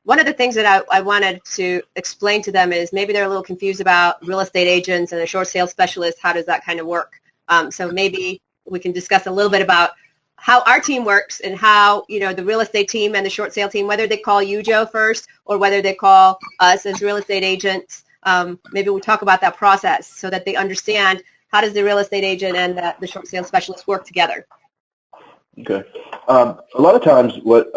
one of the things that I wanted to explain to them is maybe they're a little confused about real estate agents and a short sale specialist. How does that kind of work? So maybe we can discuss a little bit about how our team works and how, the real estate team and the short sale team, whether they call you, Joe, first, or whether they call us as real estate agents. Maybe we'll talk about that process so that they understand how does the real estate agent and the short sale specialist work together. Okay. A lot of times what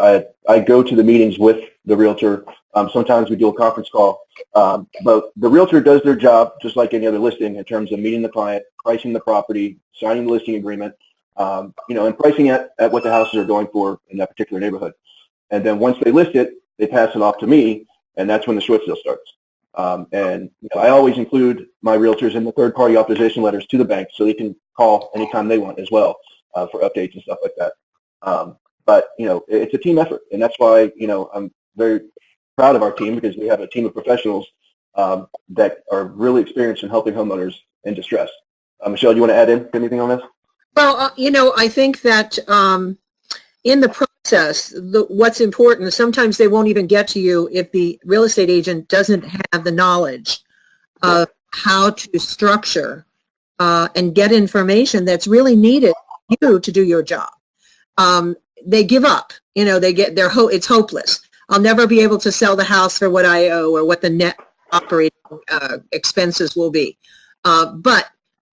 I go to the meetings with the realtor. Sometimes we do a conference call, but the realtor does their job just like any other listing in terms of meeting the client, pricing the property, signing the listing agreement, and pricing at what the houses are going for in that particular neighborhood. And then once they list it, they pass it off to me, and that's when the short sale starts. I always include my realtors in the third-party opposition letters to the bank so they can call anytime they want as well for updates and stuff like that. But it's a team effort, and that's why, I'm very proud of our team because we have a team of professionals that are really experienced in helping homeowners in distress. Michelle, do you want to add in anything on this? Well, I think that in the process, what's important is sometimes they won't even get to you if the real estate agent doesn't have the knowledge of how to structure and get information that's really needed for you to do your job. They give up. It's hopeless. I'll never be able to sell the house for what I owe or what the net operating expenses will be. But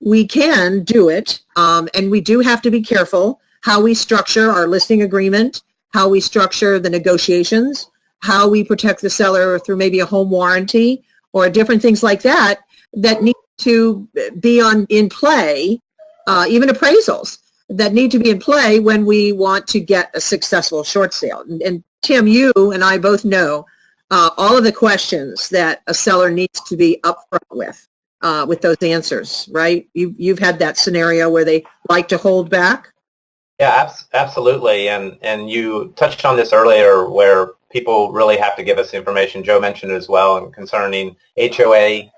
we can do it, and we do have to be careful how we structure our listing agreement, how we structure the negotiations, how we protect the seller through maybe a home warranty or different things like that need to be in play, even appraisals that need to be in play when we want to get a successful short sale. And Tim, you and I both know all of the questions that a seller needs to be upfront with those answers, right? You've had that scenario where they like to hold back. Yeah, absolutely. And you touched on this earlier where people really have to give us information. Joe mentioned it as well, and concerning HOA,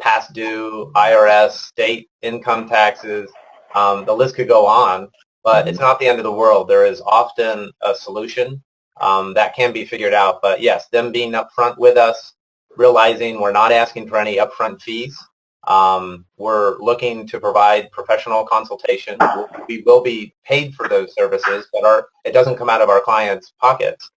past due, IRS, state income taxes. The list could go on, but it's not the end of the world. There is often a solution that can be figured out. But yes, them being upfront with us, realizing we're not asking for any upfront fees. We're looking to provide professional consultation. We will be paid for those services, but it doesn't come out of our clients' pockets.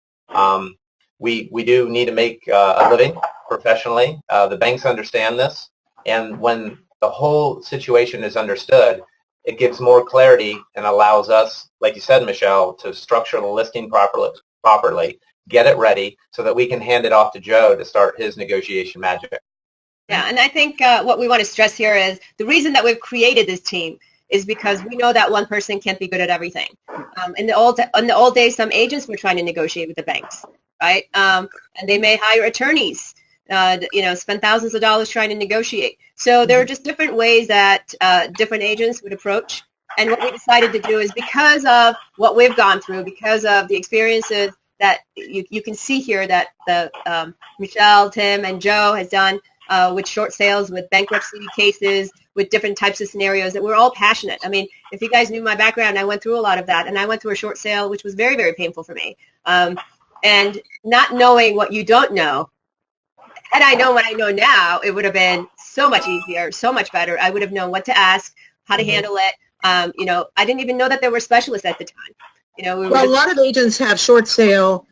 We do need to make a living professionally. The banks understand this, and when the whole situation is understood, it gives more clarity and allows us, like you said, Michelle, to structure the listing properly, get it ready so that we can hand it off to Joe to start his negotiation magic. Yeah, and I think what we want to stress here is the reason that we've created this team is because we know that one person can't be good at everything. In the old days, some agents were trying to negotiate with the banks, right? And they may hire attorneys, spend thousands of dollars trying to negotiate. So there are just different ways that different agents would approach. And what we decided to do is because of what we've gone through, because of the experiences that you can see here that the Michelle, Tim, and Joe has done with short sales, with bankruptcy cases, with different types of scenarios, that we're all passionate. I mean, if you guys knew my background, I went through a lot of that, and I went through a short sale, which was very, very painful for me. And not knowing what you don't know, had I known what I know now, it would have been so much easier, so much better. I would have known what to ask, how to handle it. I didn't even know that there were specialists at the time. A lot of agents have short sale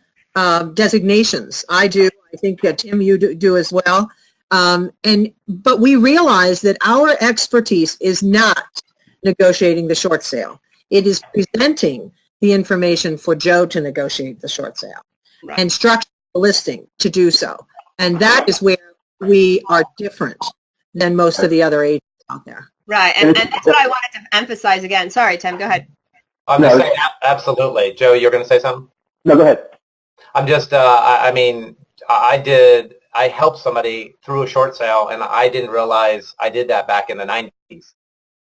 designations. I do. I think Tim, you do as well. But we realize that our expertise is not negotiating the short sale. It is presenting the information for Joe to negotiate the short sale, right, and structure the listing to do so. And that is where we are different than most of the other agents out there. Right, and that's what I wanted to emphasize again. Sorry, Tim, go ahead. I'm just saying, absolutely. Joe, you're going to say something? No, go ahead. I'm just, I helped somebody through a short sale, and I didn't realize I did that back in the 90s.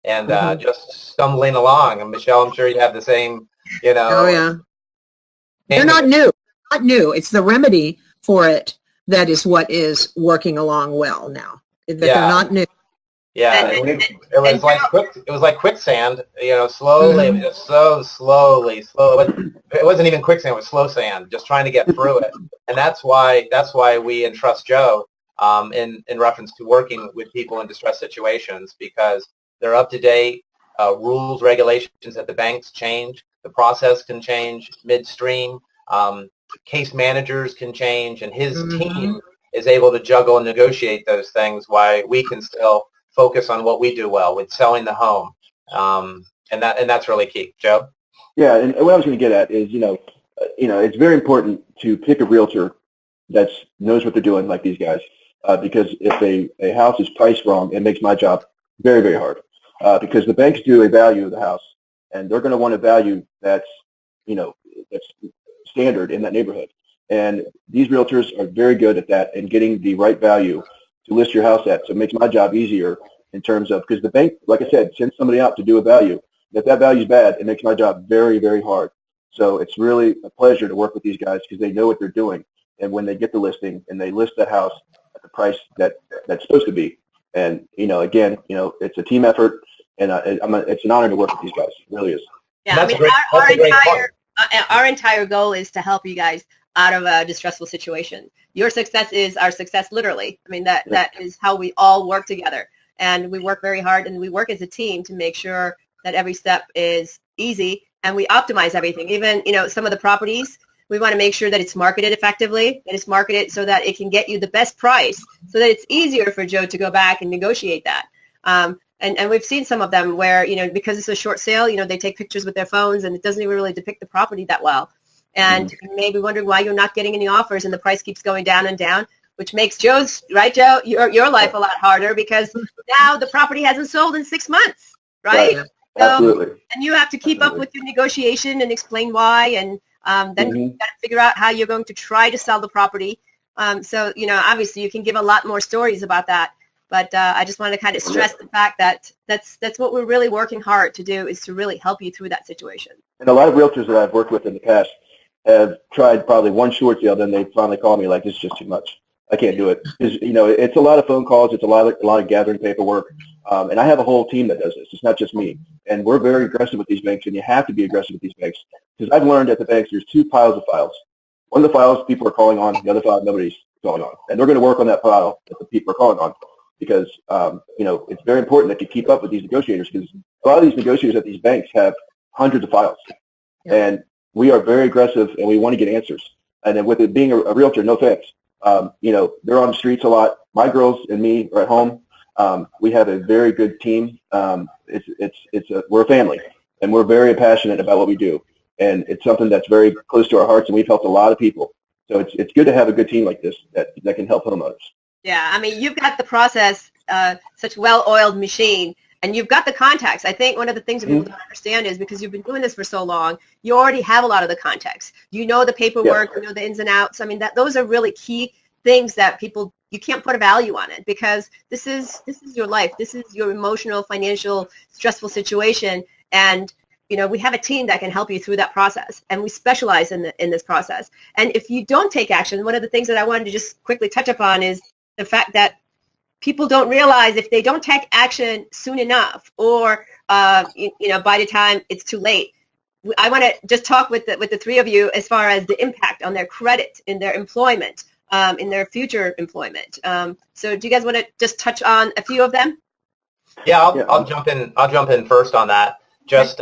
And just stumbling along, and Michelle, I'm sure you have the same, Oh, yeah. They're not new. Not new. It's the remedy for it that is what is working along well now. They're not new. Yeah, And, it was and like it was like quicksand, slowly, it was just so slow. It wasn't even quicksand, it was slow sand, just trying to get through it. And that's why we entrust Joe in reference to working with people in distressed situations, because they're up to date. Rules, regulations at the banks change. The process can change midstream. Case managers can change, and his team is able to juggle and negotiate those things while we can still focus on what we do well with selling the home. And that's really key. Joe? Yeah, and what I was going to get at is, it's very important to pick a realtor that knows what they're doing, like these guys, because if a house is priced wrong, it makes my job very, very hard, because the banks do a value of the house, and they're going to want a value that's standard in that neighborhood. And these realtors are very good at that and getting the right value to list your house at. So it makes my job easier in terms of, because the bank, like I said, sends somebody out to do a value. If that value is bad, it makes my job very, very hard. So it's really a pleasure to work with these guys because they know what they're doing. And when they get the listing and they list that house at the price that's supposed to be. And, again, it's a team effort, and it's an honor to work with these guys. It really is. Yeah, our entire goal is to help you guys out of a distressful situation. Your success is our success, literally. I mean, that is how we all work together. And we work very hard, and we work as a team to make sure that every step is easy, and we optimize everything. Even, some of the properties, we want to make sure that it's marketed effectively, that it's marketed so that it can get you the best price, so that it's easier for Joe to go back and negotiate that. And we've seen some of them where, because it's a short sale, they take pictures with their phones and it doesn't even really depict the property that well. And you may be wondering why you're not getting any offers and the price keeps going down and down, which makes Joe's, right, Joe, your life a lot harder, because now the property hasn't sold in 6 months, right? Absolutely. And you have to keep up with your negotiation and explain why, and then you got to figure out how you're going to try to sell the property. So, obviously you can give a lot more stories about that. But I just want to kind of stress the fact that that's what we're really working hard to do, is to really help you through that situation. And a lot of realtors that I've worked with in the past have tried probably one short sale, then they finally call me like, it's just too much. I can't do it. Because, it's a lot of phone calls. It's a lot of gathering paperwork. And I have a whole team that does this. It's not just me. And we're very aggressive with these banks, and you have to be aggressive with these banks. Because I've learned at the banks there's two piles of files. One of the files people are calling on, the other file nobody's calling on. And they're going to work on that file that the people are calling on. Because, it's very important that you keep up with these negotiators, because a lot of these negotiators at these banks have hundreds of files. Yeah. And we are very aggressive, and we want to get answers. And then with it being a realtor, no offense, they're on the streets a lot. My girls and me are at home. We have a very good team. We're a family, and we're very passionate about what we do. And it's something that's very close to our hearts, and we've helped a lot of people. So it's good to have a good team like this that can help homeowners. Yeah, I mean, you've got the process, such well-oiled machine, and you've got the contacts. I think one of the things that people don't understand is, because you've been doing this for so long, you already have a lot of the contacts. You know the paperwork, you know the ins and outs. I mean, those are really key things that you can't put a value on it, because this is your life. This is your emotional, financial, stressful situation, and we have a team that can help you through that process, and we specialize in this process. And if you don't take action, one of the things that I wanted to just quickly touch upon is the fact that people don't realize, if they don't take action soon enough, or by the time it's too late. I want to just talk with the three of you as far as the impact on their credit, in their employment, in their future employment. So do you guys want to just touch on a few of them? Yeah, I'll jump in. I'll jump in first on that. Just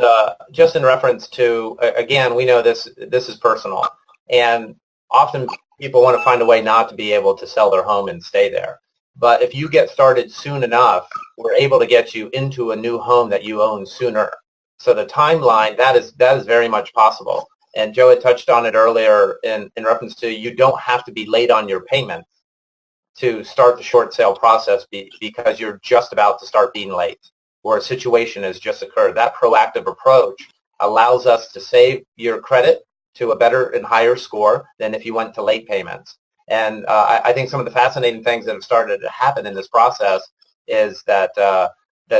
in reference to, again, we know this is personal, and often people want to find a way not to be able to sell their home and stay there. But if you get started soon enough, we're able to get you into a new home that you own sooner. So the timeline, that is very much possible. And Joe had touched on it earlier in reference to, you don't have to be late on your payments to start the short sale process because you're just about to start being late, or a situation has just occurred. That proactive approach allows us to save your credit to a better and higher score than if you went to late payments. And I think some of the fascinating things that have started to happen in this process is that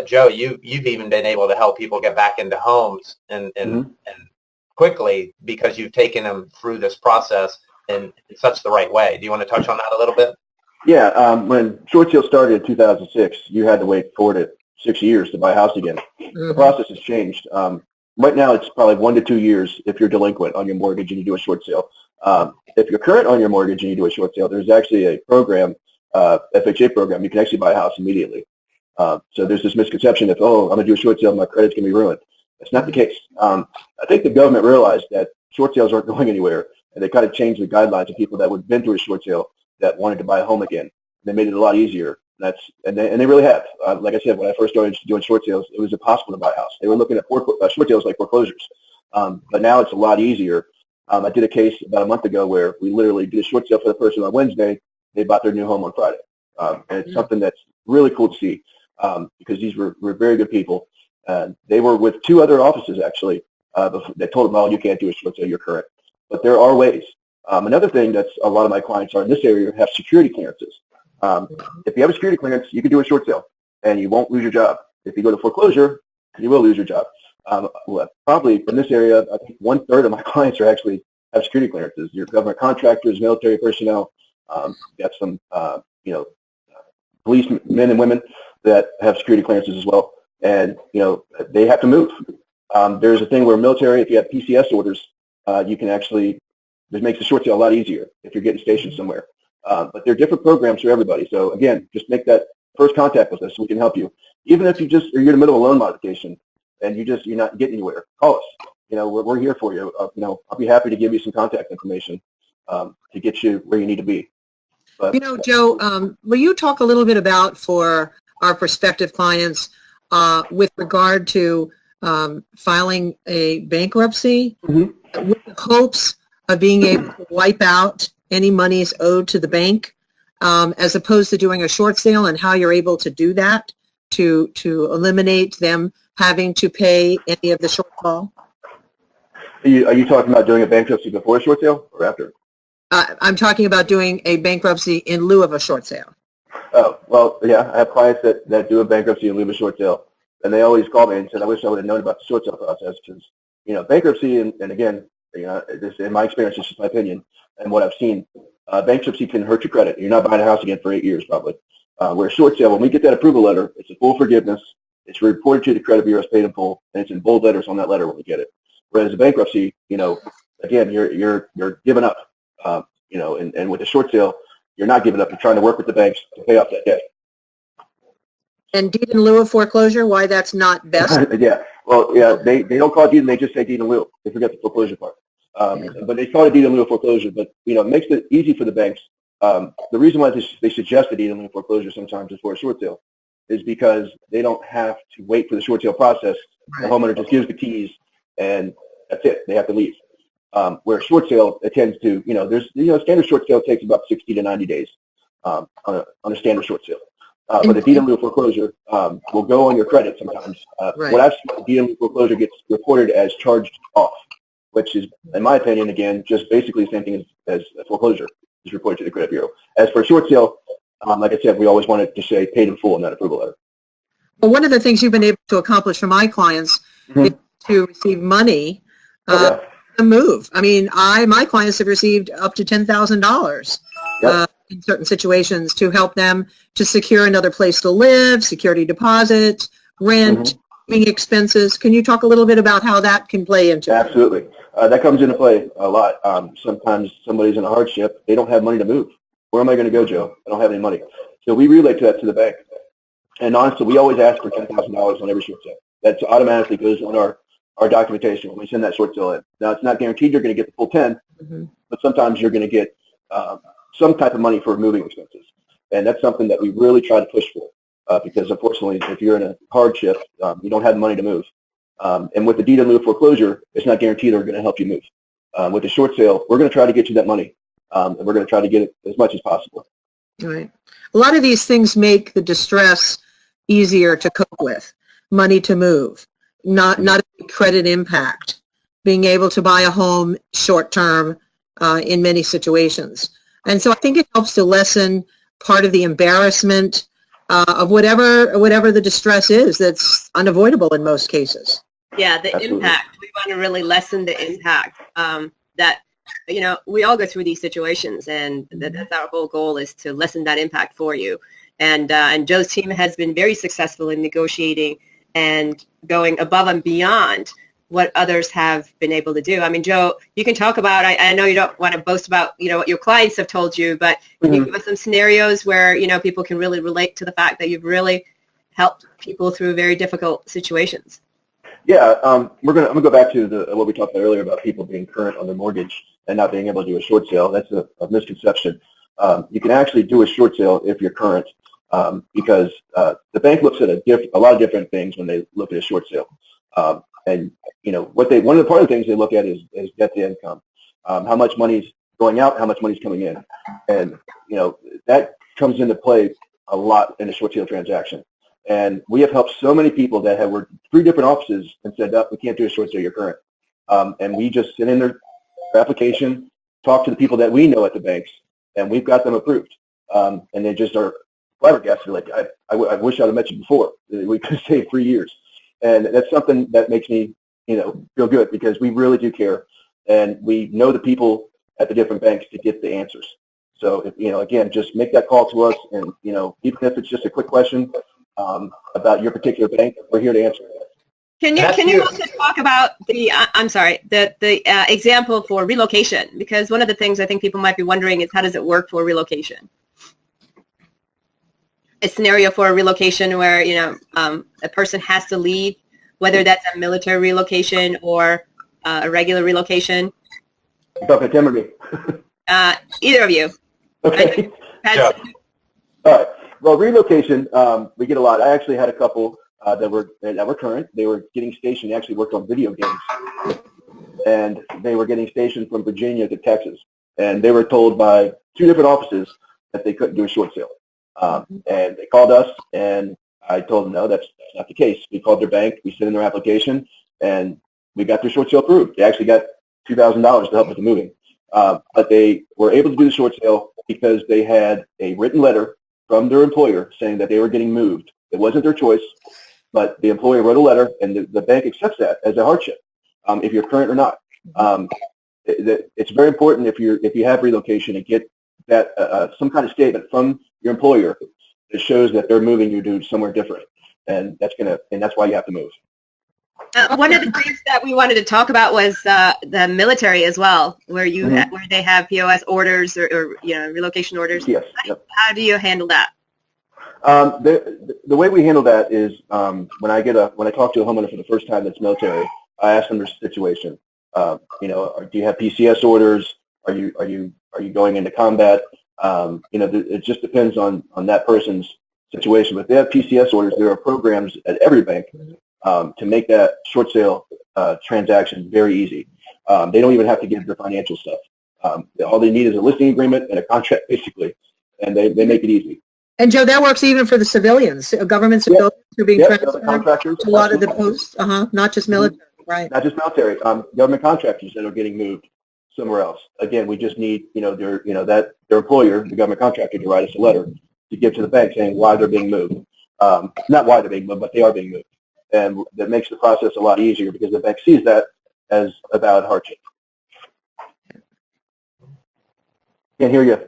Joe, you've even been able to help people get back into homes and quickly, because you've taken them through this process in such the right way. Do you want to touch on that a little bit? Yeah, when short sale started in 2006, you had to wait 4 to 6 years to buy a house again. The process has changed. Right now, it's probably 1 to 2 years if you're delinquent on your mortgage and you do a short sale. If you're current on your mortgage and you do a short sale, there's actually a program, FHA program. You can actually buy a house immediately. So there's this misconception that, oh, I'm going to do a short sale, my credit's going to be ruined. That's not the case. I think the government realized that short sales aren't going anywhere, and they kind of changed the guidelines of people that would have been through a short sale that wanted to buy a home again. They made it a lot easier. And they really have. Like I said, when I first started doing short sales, it was impossible to buy a house. They were looking at short sales like foreclosures. But now it's a lot easier. I did a case about a month ago where we literally did a short sale for the person on Wednesday. They bought their new home on Friday. And it's something that's really cool to see because these were very good people. They were with 2 other offices, actually. They told them, oh, you can't do a short sale, you're correct. But there are ways. Another thing that's a lot of my clients are in this area have security clearances. If you have a security clearance, you can do a short sale and you won't lose your job. If you go to foreclosure, you will lose your job. Probably in this area, I think 1/3 of my clients are actually have security clearances. Your government contractors, military personnel, got some, police men and women that have security clearances as well. And, they have to move. There's a thing where military, if you have PCS orders, you can actually, this makes the short sale a lot easier if you're getting stationed somewhere. But there are different programs for everybody. So again, just make that first contact with us so we can help you. Even if you're in the middle of a loan modification and you're not getting anywhere, call us. We're here for you. I'll be happy to give you some contact information to get you where you need to be. But, Joe, will you talk a little bit about for our prospective clients with regard to filing a bankruptcy with the hopes of being able to wipe out any monies owed to the bank, as opposed to doing a short sale, and how you're able to do that to eliminate them having to pay any of the shortfall? Are you talking about doing a bankruptcy before a short sale or after? I'm talking about doing a bankruptcy in lieu of a short sale. Oh, well, yeah, I have clients that do a bankruptcy in lieu of a short sale, and they always call me and said, I wish I would have known about the short sale process because, bankruptcy, and again, this, in my experience, this is my opinion, and what I've seen, bankruptcy can hurt your credit. You're not buying a house again for 8 years, probably. Where a short sale, when we get that approval letter, it's a full forgiveness. It's reported to the credit bureau as paid in full, and it's in bold letters on that letter when we get it. Whereas a bankruptcy, again, you're giving up, and with a short sale, you're not giving up. You're trying to work with the banks to pay off that debt. And deed in lieu of foreclosure, why that's not best? Yeah, well, yeah, they don't call it deed, and they just say deed in lieu. They forget the foreclosure part. But they call it deed in lieu of foreclosure. But, it makes it easy for the banks. The reason why they suggest a deed in lieu of foreclosure sometimes is for a short sale is because they don't have to wait for the short sale process. The homeowner just gives the keys, and that's it. They have to leave. Where a short sale, it tends to, standard short sale takes about 60 to 90 days on a standard short sale. But a deed in lieu of foreclosure will go on your credit sometimes. What I've seen, deed in lieu of foreclosure gets reported as charged off, which is, in my opinion, again, just basically the same thing as a foreclosure is reported to the credit bureau. As for a short sale, like I said, we always wanted to say paid in full in that approval letter. Well, one of the things you've been able to accomplish for my clients is to receive money to move. I mean, my clients have received up to $10,000 in certain situations to help them to secure another place to live, security deposit, rent, living expenses. Can you talk a little bit about how that can play into it? Absolutely. That comes into play a lot. Sometimes somebody's in a hardship. They don't have money to move. Where am I going to go, Joe? I don't have any money. So we relate that to the bank. And honestly, we always ask for $10,000 on every short sale. That automatically goes on our documentation when we send that short sale in. Now, it's not guaranteed you're going to get the full 10, but sometimes you're going to get some type of money for moving expenses. And that's something that we really try to push for because, unfortunately, if you're in a hardship, you don't have money to move. And with the deed in lieu of foreclosure, it's not guaranteed they're going to help you move. With the short sale, we're going to try to get you that money, and we're going to try to get it as much as possible. Right. A lot of these things make the distress easier to cope with. Money to move, not a credit impact, being able to buy a home short term in many situations. And so I think it helps to lessen part of the embarrassment of whatever the distress is that's unavoidable in most cases. Yeah, the Absolutely. impact. We want to really lessen the impact that we all go through these situations, and that's our whole goal, is to lessen that impact for you. And Joe's team has been very successful in negotiating and going above and beyond what others have been able to do. I mean, Joe, you can talk about, I know you don't want to boast about, what your clients have told you, but can you give us some scenarios where, people can really relate to the fact that you've really helped people through very difficult situations? Yeah, I'm gonna go back to what we talked about earlier about people being current on their mortgage and not being able to do a short sale. That's a misconception. You can actually do a short sale if you're current, because the bank looks at a lot of different things when they look at a short sale. And one of the part of the things they look at is debt to income, how much money's going out, how much money's coming in, and that comes into play a lot in a short sale transaction. And we have helped so many people that have worked 3 different offices and said, "No, we can't do a short sale, you're current." And we just send in their application, talk to the people that we know at the banks, and we've got them approved. And they just are flabbergasted, like, I wish I'd have met you before. We could save 3 years. And that's something that makes me, feel good, because we really do care, and we know the people at the different banks to get the answers. So, again, just make that call to us, and, even if it's just a quick question about your particular bank, we're here to answer it. Can you also talk about the example for relocation? Because one of the things I think people might be wondering is, how does it work for relocation? A scenario for a relocation where a person has to leave, whether that's a military relocation or a regular relocation. Talking to Tim or me? Either of you. Okay. Yeah. All right. Well, relocation, we get a lot. I actually had a couple that were current. They were getting stationed. They actually worked on video games, and they were getting stationed from Virginia to Texas, and they were told by 2 different offices that they couldn't do a short sale. And they called us, and I told them, no, that's not the case. We called their bank, we sent in their application, and we got their short sale approved. They actually got $2,000 to help with the moving. But they were able to do the short sale because they had a written letter from their employer saying that they were getting moved. It wasn't their choice, but the employer wrote a letter, and the bank accepts that as a hardship, if you're current or not. It's very important if you have relocation to get that some kind of statement from your employer that shows that they're moving you to somewhere different, and that's why you have to move. One of the things that we wanted to talk about was the military as well, where where they have POS orders or relocation orders. Yes. Yep. How do you handle that? The way we handle that is when I talk to a homeowner for the first time that's military, I ask them their situation. Do you have PCS orders? Are you going into combat? It just depends on that person's situation. But if they have PCS orders, there are programs at every bank to make that short sale transaction very easy. They don't even have to give the financial stuff. All they need is a listing agreement and a contract, basically, and they make it easy. And Joe, that works even for the civilians, government civilians who are being transferred to a lot of the posts, not just military, right? Not just military, government contractors that are getting moved somewhere else. Again, we just need their employer, the government contractor, to write us a letter to give to the bank saying why they're being moved. Not why they're being moved, but they are being moved, and that makes the process a lot easier because the bank sees that as a valid hardship. Can't hear you.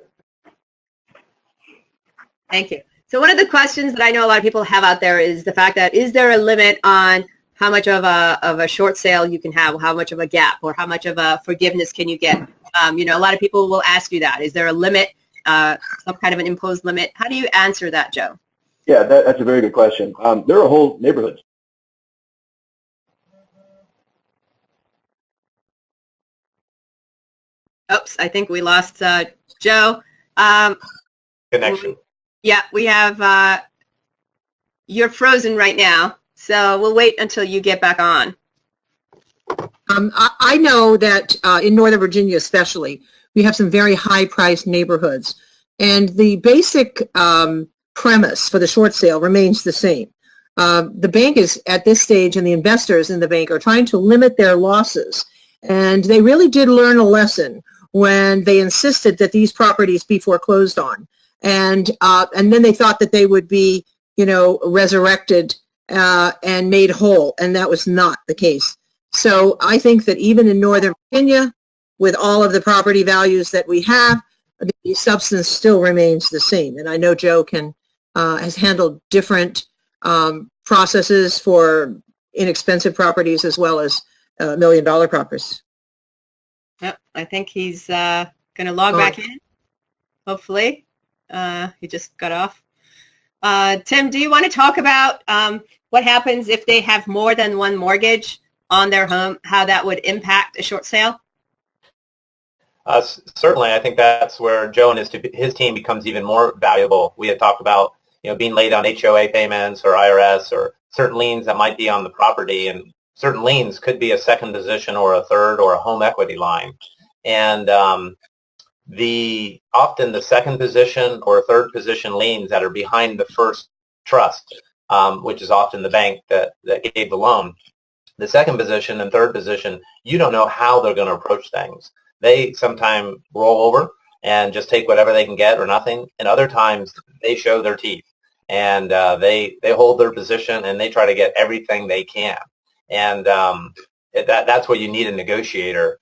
Thank you. So one of the questions that I know a lot of people have out there is the fact that, is there a limit on how much of a short sale you can have, how much of a gap, or how much of a forgiveness can you get? A lot of people will ask you that. Is there a limit, some kind of an imposed limit? How do you answer that, Joe? Yeah, that's a very good question. There are whole neighborhoods. Oops, I think we lost Joe. Connection. Yeah, we have, you're frozen right now, so we'll wait until you get back on. I know that in Northern Virginia especially, we have some very high-priced neighborhoods, and the basic premise for the short sale remains the same. The bank is, at this stage, and the investors in the bank are trying to limit their losses, and they really did learn a lesson when they insisted that these properties be foreclosed on. And then they thought that they would be, resurrected and made whole, and that was not the case. So I think that even in Northern Virginia, with all of the property values that we have, the substance still remains the same. And I know Joe has handled different processes for inexpensive properties as well as $1 million properties. Yep, I think he's going to log back in, hopefully. He just got off. Tim, do you want to talk about what happens if they have more than one mortgage on their home, how that would impact a short sale? Certainly, I think that's where Joe and his team becomes even more valuable. We had talked about being late on HOA payments or IRS or certain liens that might be on the property, and certain liens could be a second position or a third or a home equity line. And often the second position or third position liens that are behind the first trust, which is often the bank that gave the loan, the second position and third position, you don't know how they're going to approach things. They sometimes roll over and just take whatever they can get or nothing, and other times they show their teeth and they hold their position and they try to get everything they can. And that's where you need a negotiator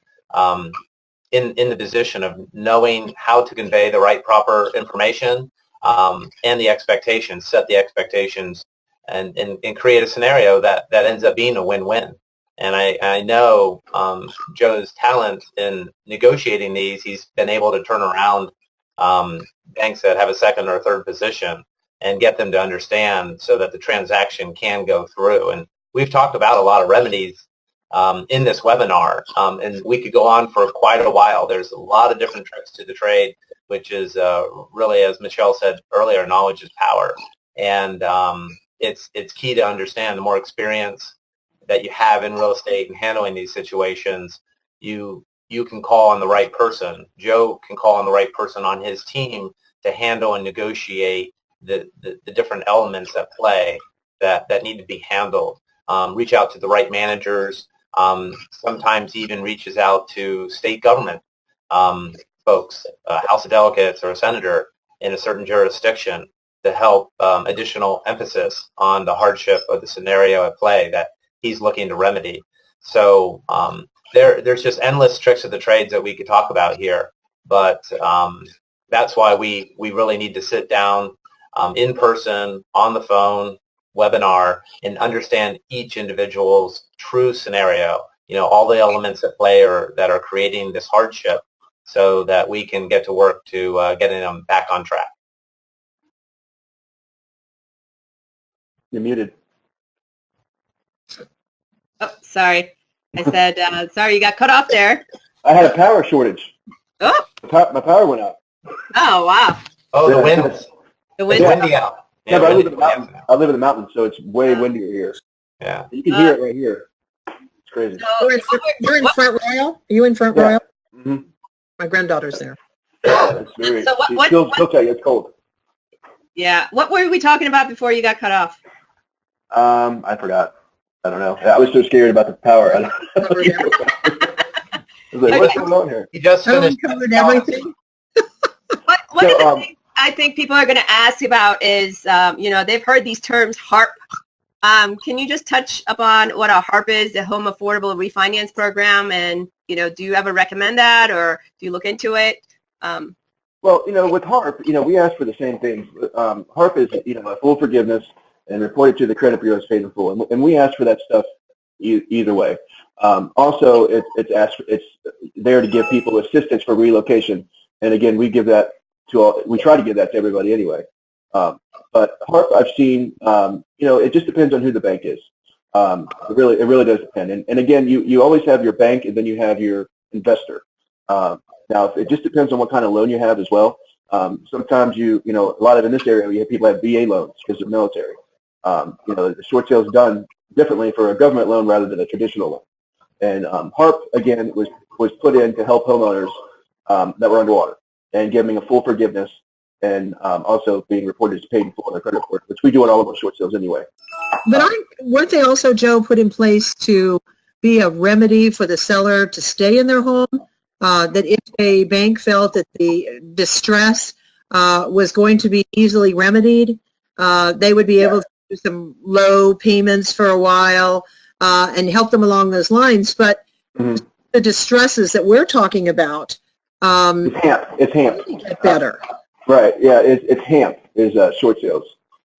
in the position of knowing how to convey the right proper information and the expectations, set the expectations, and create a scenario that ends up being a win-win. And I know Joe's talent in negotiating these, he's been able to turn around banks that have a second or third position and get them to understand so that the transaction can go through. And we've talked about a lot of remedies in this webinar, and we could go on for quite a while. There's a lot of different tricks to the trade, which is really, as Michelle said earlier, knowledge is power. And it's key to understand. The more experience that you have in real estate and handling these situations, you can call on the right person. Joe can call on the right person on his team to handle and negotiate the different elements at play that need to be handled. Reach out to the right managers. Sometimes even reaches out to state government folks, House of Delegates or a senator in a certain jurisdiction to help additional emphasis on the hardship of the scenario at play that he's looking to remedy. So there's just endless tricks of the trades that we could talk about here, but that's why we really need to sit down in person, on the phone, webinar, and understand each individual's true scenario, all the elements at play that are creating this hardship so that we can get to work to getting them back on track. You're muted. Oh, sorry. I said, sorry, you got cut off there. I had a power shortage. Oh. My power went out. Oh, wow. Oh, the wind. The wind. It's windy out. Yeah, but I live in the mountains. I live in the mountains, so it's way windier here. Yeah. You can hear it right here. It's crazy. So, You're in Front Royal? Are you in Front Royal? Mm-hmm. My granddaughter's there. It's very, so what, still tell you it's cold. Yeah. What were we talking about before you got cut off? I forgot. I don't know. I was so scared about the power. I was like, what's going on here? He just finished. Covered everything. One of the things I think people are going to ask about is, they've heard these terms HARP. Can you just touch upon what a HARP is, the Home Affordable Refinance Program, and, do you ever recommend that or do you look into it? Well, with HARP, we ask for the same things. HARP is, a full forgiveness and reported to the credit bureau as paid in full. And we ask for that stuff either way. Also, it's there to give people assistance for relocation. And again, we give that we try to give that to everybody anyway. But HARP, I've seen, it just depends on who the bank is. It really does depend. And again, you always have your bank and then you have your investor. Now, it just depends on what kind of loan you have as well. Sometimes a lot of in this area, you have people have VA loans because they're military. The short sale is done differently for a government loan rather than a traditional loan. And HARP, again, was put in to help homeowners that were underwater and giving a full forgiveness and also being reported as paid in full on their credit report, which we do on all of our short sales anyway. But weren't they also, Joe, put in place to be a remedy for the seller to stay in their home? That if a bank felt that the distress was going to be easily remedied, they would be able to do some low payments for a while and help them along those lines. But the distresses that we're talking about, It's HAMP. It's HAMP. really get better. Right. Yeah. It's HAMP is short sales.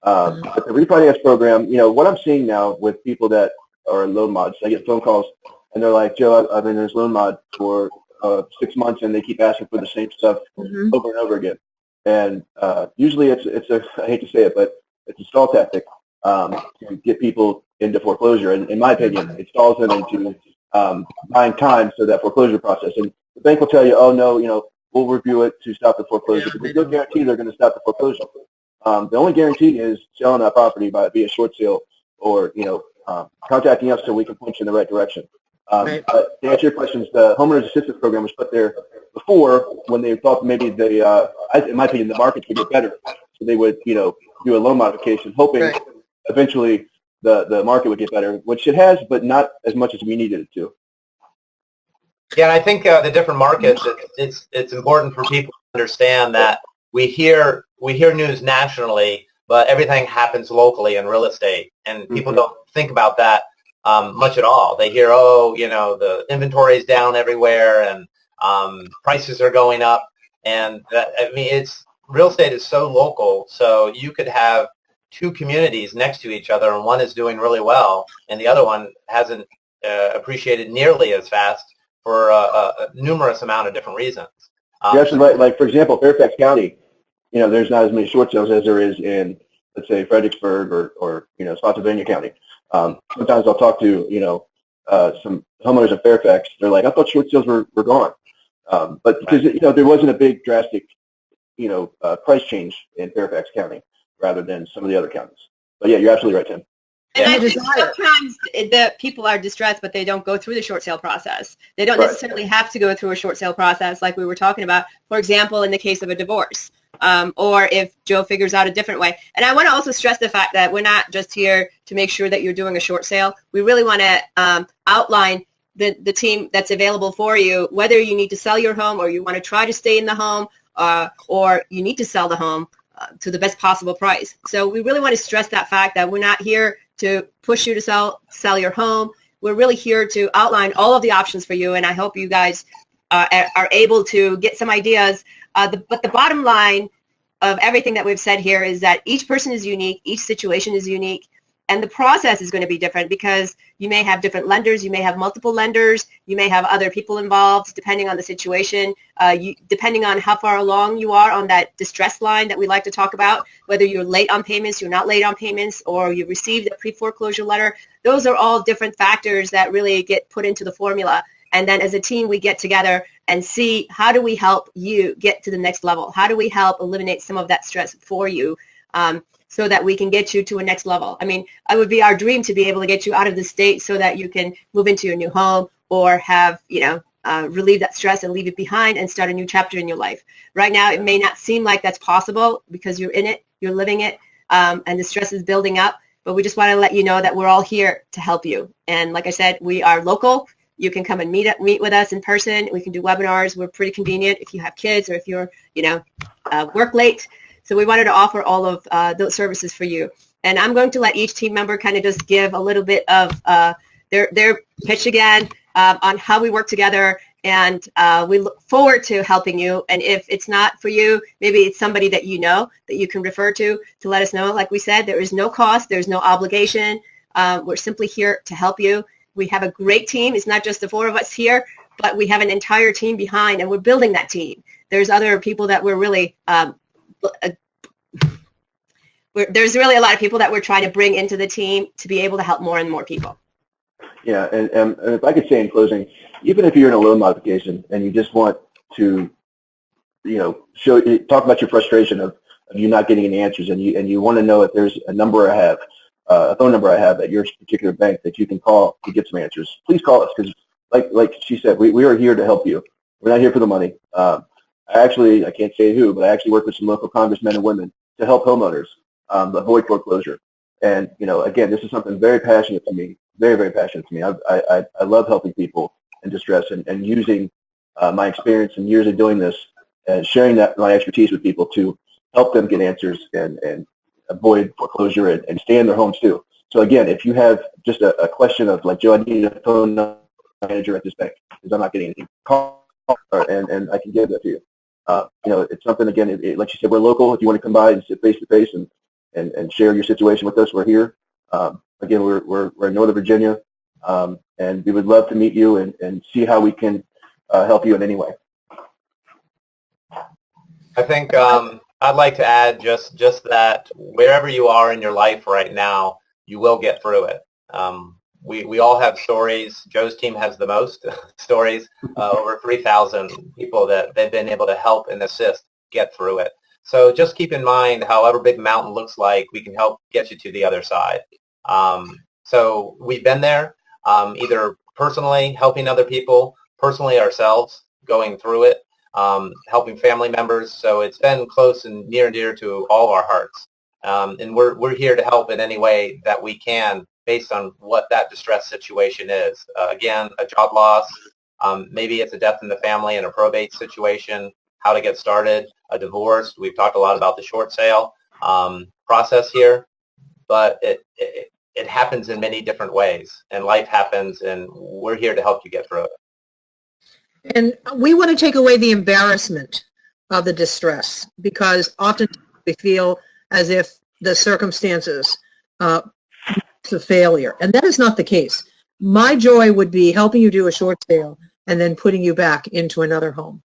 But the refinance program, what I'm seeing now with people that are in loan mods, I get phone calls and they're like, Joe, I've been in this loan mod for 6 months and they keep asking for the same stuff over and over again. And usually it's a, I hate to say it, but it's a stall tactic to get people into foreclosure. And in my opinion, it stalls them into buying time so that foreclosure process. And the bank will tell you, oh no, we'll review it to stop the foreclosure, but there's no guarantee they're going to stop the foreclosure. The only guarantee is selling that property via short sale or, contacting us so we can point you in the right direction. But to answer your questions, the homeowners assistance program was put there before when they thought maybe they, in my opinion, the markets would get better. So they would, do a loan modification, hoping eventually the market would get better, which it has, but not as much as we needed it to. Yeah, and I think the different markets, it's important for people to understand that we hear news nationally, but everything happens locally in real estate, and people don't think about that much at all. They hear, the inventory is down everywhere, and prices are going up, and real estate is so local, so you could have two communities next to each other, and one is doing really well, and the other one hasn't appreciated nearly as fast for a numerous amount of different reasons. You're actually right. Like, for example, Fairfax County, there's not as many short sales as there is in, let's say, Fredericksburg or Spotsylvania County. Sometimes I'll talk to, some homeowners in Fairfax. They're like, I thought short sales were gone. But because, there wasn't a big drastic, price change in Fairfax County rather than some of the other counties. But yeah, you're absolutely right, Tim. And I think sometimes the people are distressed, but they don't go through the short sale process. They don't necessarily have to go through a short sale process like we were talking about, for example, in the case of a divorce, or if Joe figures out a different way. And I want to also stress the fact that we're not just here to make sure that you're doing a short sale. We really want to outline the team that's available for you, whether you need to sell your home or you want to try to stay in the home, or you need to sell the home to the best possible price. So we really want to stress that fact that we're not here to push you to sell your home. We're really here to outline all of the options for you, and I hope you guys are able to get some ideas. But the bottom line of everything that we've said here is that each person is unique, each situation is unique, and the process is going to be different because you may have different lenders, you may have multiple lenders, you may have other people involved depending on the situation, depending on how far along you are on that distress line that we like to talk about, whether you're late on payments, you're not late on payments, or you received a pre-foreclosure letter. Those are all different factors that really get put into the formula. And then as a team, we get together and see how do we help you get to the next level? How do we help eliminate some of that stress for you? So that we can get you to a next level. I mean, it would be our dream to be able to get you out of the state so that you can move into your new home or have, relieve that stress and leave it behind and start a new chapter in your life. Right now, it may not seem like that's possible because you're in it, you're living it, and the stress is building up. But we just want to let you know that we're all here to help you. And like I said, we are local. You can come and meet with us in person. We can do webinars. We're pretty convenient if you have kids or if you're, work late. So we wanted to offer all of those services for you. And I'm going to let each team member kind of just give a little bit of their pitch again on how we work together. And we look forward to helping you. And if it's not for you, maybe it's somebody that you know that you can refer to let us know. Like we said, there is no cost. There's no obligation. We're simply here to help you. We have a great team. It's not just the four of us here, but we have an entire team behind, and we're building that team. There's other people that we're really there's really a lot of people that we're trying to bring into the team to be able to help more and more people. Yeah, and if I could say in closing, even if you're in a loan modification and you just want to, talk about your frustration of you not getting any answers, and you want to know if there's a number I have, a phone number I have at your particular bank that you can call to get some answers, please call us because, like she said, we are here to help you. We're not here for the money. I can't say who, but I actually work with some local congressmen and women to help homeowners avoid foreclosure. And, again, this is something very passionate to me, very, very passionate to me. I love helping people in distress and using my experience and years of doing this and sharing my expertise with people to help them get answers and avoid foreclosure and stay in their homes too. So, again, if you have just a question of like, Joe, I need a phone number manager at this bank because I'm not getting anything. Call and I can give that to you. It's something, again, like you said, we're local. If you want to come by and sit face to face and share your situation with us, we're here. Again, we're in Northern Virginia, and we would love to meet you and see how we can help you in any way. I think I'd like to add just that wherever you are in your life right now, you will get through it. We all have stories. Joe's team has the most stories, over 3,000 people that they've been able to help and assist get through it. So just keep in mind, however big the mountain looks like, we can help get you to the other side. So we've been there, either personally helping other people, personally ourselves going through it, helping family members. So it's been close and near and dear to all of our hearts. And we're here to help in any way that we can based on what that distress situation is. Again, a job loss, maybe it's a death in the family and a probate situation, how to get started, a divorce. We've talked a lot about the short sale process here, but it happens in many different ways, and life happens, and we're here to help you get through it. And we want to take away the embarrassment of the distress, because often we feel as if the circumstances it's a failure, and that is not the case. My joy would be helping you do a short sale and then putting you back into another home.